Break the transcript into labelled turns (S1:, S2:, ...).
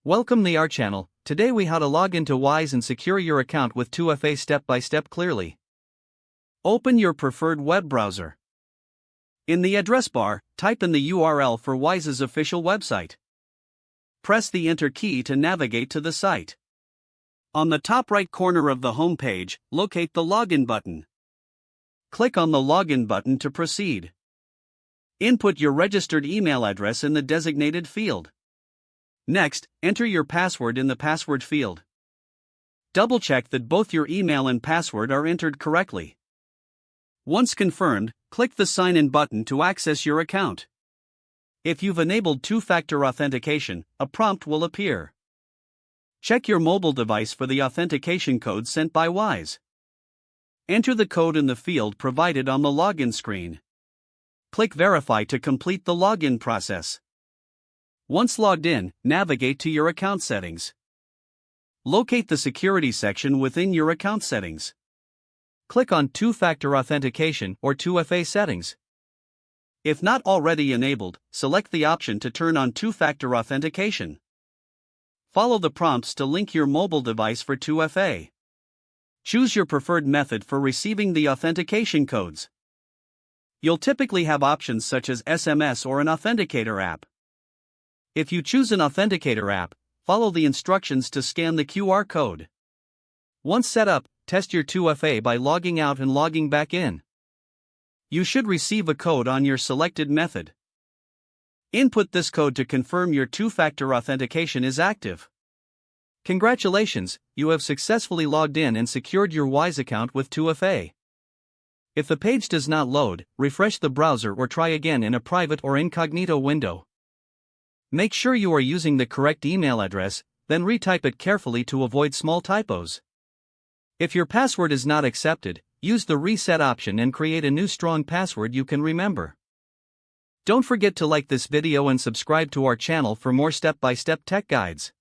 S1: Welcome to our channel. Today we how to log into Wyze and secure your account with 2FA step by step clearly. Open your preferred web browser. In the address bar, type in the URL for Wyze's official website. Press the Enter key to navigate to the site. On the top right corner of the home page, locate the Login button. Click on the Login button to proceed. Input your registered email address in the designated field. Next, enter your password in the password field. Double-check that both your email and password are entered correctly. Once confirmed, click the Sign In button to access your account. If you've enabled two-factor authentication, a prompt will appear. Check your mobile device for the authentication code sent by Wyze. Enter the code in the field provided on the login screen. Click Verify to complete the login process. Once logged in, navigate to your account settings. Locate the security section within your account settings. Click on Two-Factor Authentication or 2FA settings. If not already enabled, select the option to turn on Two-Factor Authentication. Follow the prompts to link your mobile device for 2FA. Choose your preferred method for receiving the authentication codes. You'll typically have options such as SMS or an authenticator app. If you choose an authenticator app, follow the instructions to scan the QR code. Once set up, test your 2FA by logging out and logging back in. You should receive a code on your selected method. Input this code to confirm your two-factor authentication is active. Congratulations, you have successfully logged in and secured your Wyze account with 2FA. If the page does not load, refresh the browser or try again in a private or incognito window. Make sure you are using the correct email address, then retype it carefully to avoid small typos. If your password is not accepted, use the reset option and create a new strong password you can remember. Don't forget to like this video and subscribe to our channel for more step-by-step tech guides.